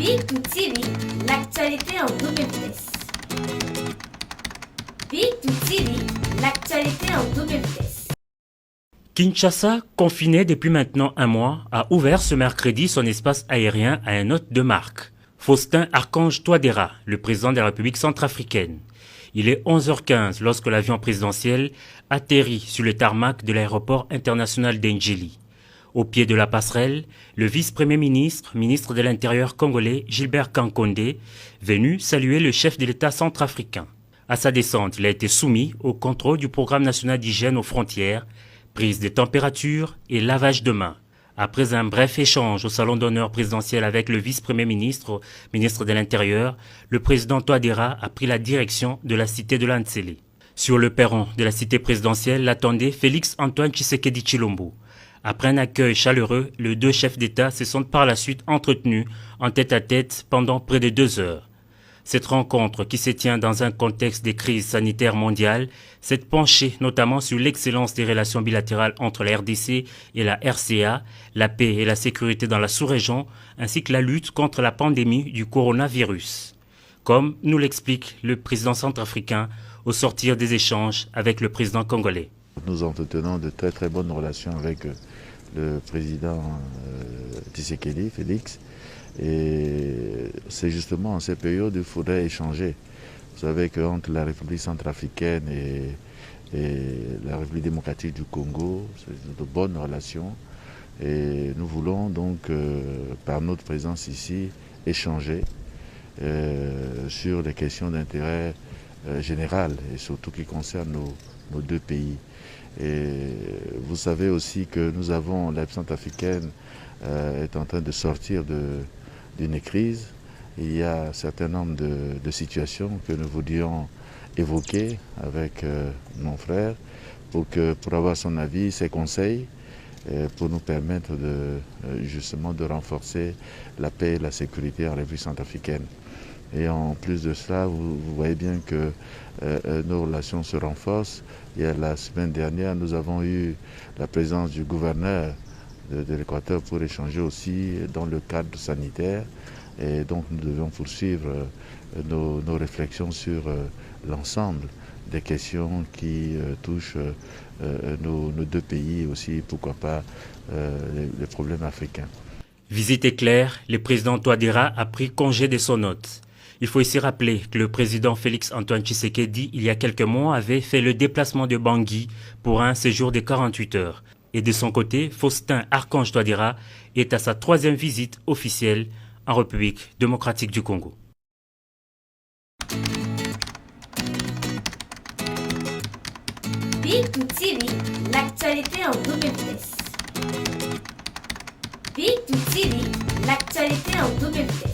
Big2 TV, l'actualité en double vitesse. Big2 TV, l'actualité en double vitesse. Kinshasa, confiné depuis maintenant un mois, a ouvert ce mercredi son espace aérien à un hôte de marque, Faustin Archange Touadéra, le président de la République centrafricaine. Il est 11h15 lorsque l'avion présidentiel atterrit sur le tarmac de l'aéroport international d'Endjili. Au pied de la passerelle, le vice-premier ministre, ministre de l'Intérieur congolais Gilbert Kankondé, venu saluer le chef de l'État centrafricain. À sa descente, il a été soumis au contrôle du programme national d'hygiène aux frontières, prise de température et lavage de mains. Après un bref échange au salon d'honneur présidentiel avec le vice-premier ministre, ministre de l'Intérieur, le président Touadéra a pris la direction de la cité de Lantsele. Sur le perron de la cité présidentielle l'attendait Félix Antoine Tshisekedi Tshilombo. Après un accueil chaleureux, les deux chefs d'État se sont par la suite entretenus en tête-à-tête pendant près de 2 heures. Cette rencontre, qui se tient dans un contexte de crise sanitaire mondiale, s'est penchée notamment sur l'excellence des relations bilatérales entre la RDC et la RCA, la paix et la sécurité dans la sous-région, ainsi que la lutte contre la pandémie du coronavirus. Comme nous l'explique le président centrafricain au sortir des échanges avec le président congolais. Nous entretenons de très très bonnes relations avec le président Tshisekedi, Félix. Et c'est justement en ces périodes qu'il faudrait échanger. Vous savez qu'entre la République centrafricaine et la République démocratique du Congo, c'est de bonnes relations. Et nous voulons donc, par notre présence ici, échanger sur les questions d'intérêt général et surtout qui concernent nos deux pays. Et vous savez aussi que nous avons, la République centrafricaine est en train de sortir d'une crise. Il y a un certain nombre de situations que nous voulions évoquer avec mon frère pour avoir son avis, ses conseils, pour nous permettre justement de renforcer la paix et la sécurité en République centrafricaine. Et en plus de cela, vous voyez bien que nos relations se renforcent. La semaine dernière, nous avons eu la présence du gouverneur de l'Équateur pour échanger aussi dans le cadre sanitaire. Et donc nous devons poursuivre nos réflexions sur l'ensemble des questions qui touchent nos deux pays et aussi, pourquoi pas, les problèmes africains. Visite éclair, le président Touadéra a pris congé de son hôte. Il faut ici rappeler que le président Félix Antoine Tshisekedi, il y a quelques mois, avait fait le déplacement de Bangui pour un séjour de 48 heures. Et de son côté, Faustin Archange Touadéra est à sa 3e visite officielle en République démocratique du Congo. Big2 TV, l'actualité en double vitesse. Big2 TV, l'actualité en double vitesse.